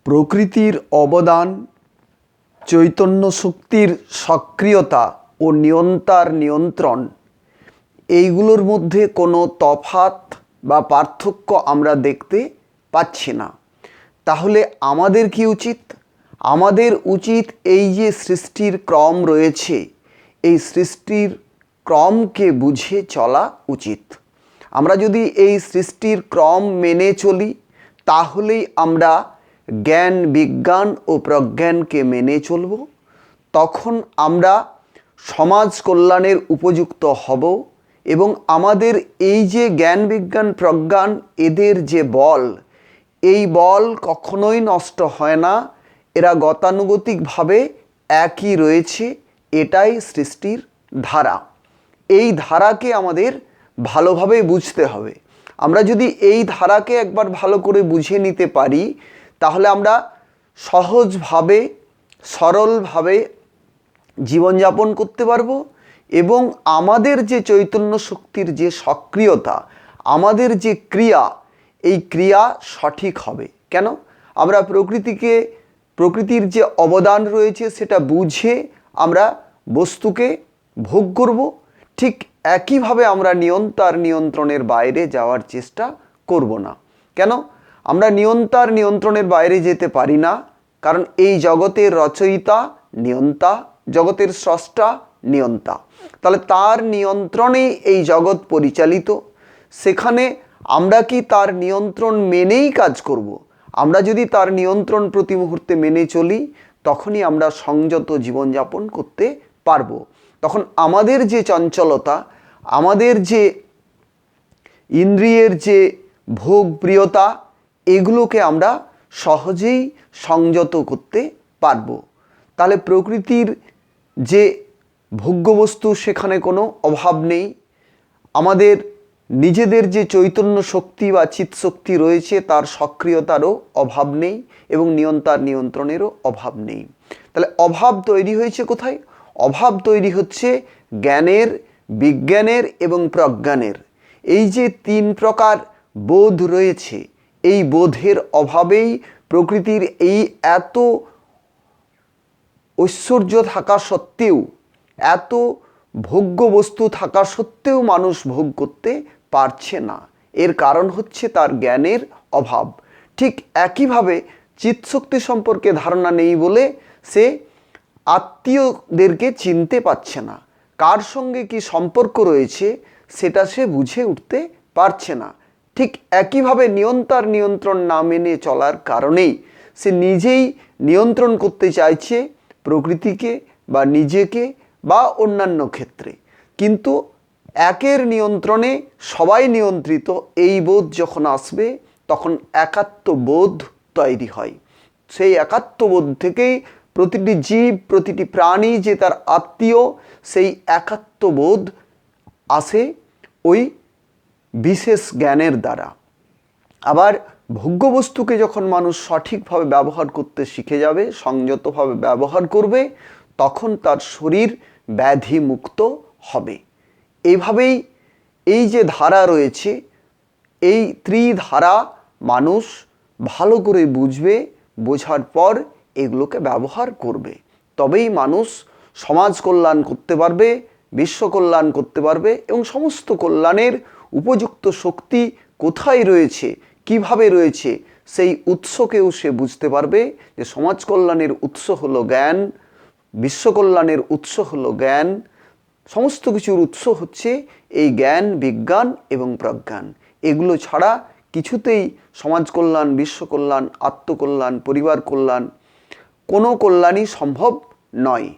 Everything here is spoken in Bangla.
প্রকৃতির অবদান, চৈতন্য শক্তির সক্রিয়তা ও নিয়ন্ত্রণ এইগুলোর মধ্যে কোনো তফাৎ বা পার্থক্য আমরা দেখতে পাচ্ছি না। তাহলে আমাদের কি উচিত? আমাদের উচিত এই যে সৃষ্টির ক্রম রয়েছে, এই সৃষ্টির ক্রমকে বুঝে চলা উচিত। আমরা যদি এই সৃষ্টির ক্রম মেনে চলি, তাহলেই আমরা জ্ঞান, বিজ্ঞান ও প্রজ্ঞানকে মেনে চলব। তখন আমরা সমাজ কল্যাণের উপযুক্ত হব এবং আমাদের এই যে জ্ঞান, বিজ্ঞান, প্রজ্ঞান এদের যে বল, এই বল কখনোই নষ্ট হয় না। এরা গতানুগতিকভাবে একই রয়েছে। এটাই সৃষ্টির ধারা। এই ধারাকে আমাদের ভালোভাবে বুঝতে হবে। আমরা যদি এই ধারাকে একবার ভালো করে বুঝে নিতে পারি, তাহলে আমরা সহজভাবে, সরলভাবে জীবনযাপন করতে পারবো এবং আমাদের যে চৈতন্য শক্তির যে সক্রিয়তা, আমাদের যে ক্রিয়া, এই ক্রিয়া সঠিক হবে। কেন? আমরা প্রকৃতির যে অবদান রয়েছে সেটা বুঝে আমরা বস্তুকে ভোগ করব। ঠিক একইভাবে আমরা নিয়ন্ত্রণের বাইরে যাওয়ার চেষ্টা করব না। কেন? আমরা নিয়ন্ত্রণের বাইরে যেতে পারি না, কারণ এই জগতের রচয়িতা নিয়ন্তা, জগতের স্রষ্টা নিয়ন্তা। তাহলে তার নিয়ন্ত্রণেই এই জগৎ পরিচালিত। সেখানে আমরা কি তার নিয়ন্ত্রণ মেনেই কাজ করব? আমরা যদি তার নিয়ন্ত্রণ প্রতি মুহূর্তে মেনে চলি, তখনই আমরা সংযত জীবনযাপন করতে পারবো। তখন আমাদের যে চঞ্চলতা, আমাদের যে ইন্দ্রিয়ের যে ভোগ প্রিয়তা, এগুলোকে আমরা সহজেই সংযত করতে পারবো। তাহলে প্রকৃতির যে ভোগ্যবস্তু, সেখানে কোনো অভাব নেই। আমাদের নিজেদের যে চৈতন্য শক্তি বা চিৎশক্তি রয়েছে, তার সক্রিয়তারও অভাব নেই এবং নিয়ন্ত্রণেরও অভাব নেই। তাহলে অভাব তৈরি হয়েছে কোথায়? অভাব তৈরি হচ্ছে জ্ঞানের, বিজ্ঞানের এবং প্রজ্ঞানের। এই যে তিন প্রকার বোধ রয়েছে, এই বোধের অভাবেই প্রকৃতির এই এত ঐশ্বর্য থাকা সত্ত্বেও, এত ভোগ্য বস্তু থাকা সত্ত্বেও মানুষ ভোগ করতে পারছে না। এর কারণ হচ্ছে তার জ্ঞানের অভাব। ঠিক একইভাবে চিৎশক্তি সম্পর্কে ধারণা নেই বলে সে আত্মীয়দেরকে চিনতে পারছে না। কার সঙ্গে কি সম্পর্ক রয়েছে সেটা সে বুঝে উঠতে পারছে না। ঠিক একইভাবে নিয়ন্ত্রণ না মেনে চলার কারণেই সে নিজেই নিয়ন্ত্রণ করতে চাইছে প্রকৃতিকে বা নিজেকে বা অন্যান্য ক্ষেত্রে। কিন্তু একের নিয়ন্ত্রণে সবাই নিয়ন্ত্রিত, এই বোধ যখন আসবে, তখন একাত্মবোধ তৈরি হয়। সেই একাত্মবোধ থেকেই প্রতিটি জীব, প্রতিটি প্রাণী যে তার আত্মীয়, সেই একাত্মবোধ আসে ওই বিশেষ জ্ঞানের দ্বারা। আবার ভোগ্যবস্তুকে যখন মানুষ সঠিকভাবে ব্যবহার করতে শিখে যাবে, সংযতভাবে ব্যবহার করবে, তখন তার শরীর ব্যাধিমুক্ত হবে। এইভাবেই এই যে ধারা রয়েছে, এই ত্রিধারা মানুষ ভালো করে বুঝবে, বোঝার পর এগুলোকে ব্যবহার করবে। তবেই মানুষ সমাজ কল্যাণ করতে পারবে, বিশ্ব কল্যাণ করতে পারবে এবং সমস্ত কল্যাণের উপযুক্ত শক্তি কোথায় রয়েছে, কিভাবে রয়েছে, সেই উৎসকেও সে বুঝতে পারবে যে সমাজ কল্যাণের উৎস হলো জ্ঞান, বিশ্ব কল্যাণের উৎস হলো জ্ঞান, সমস্ত কিছুর উৎস হচ্ছে এই জ্ঞান, বিজ্ঞান এবং প্রজ্ঞান। এগুলো ছাড়া কিছুতেই সমাজ কল্যাণ, বিশ্ব কল্যাণ, আত্মকল্যাণ, পরিবার কল্যাণ, কোনো কল্যাণই সম্ভব নয়।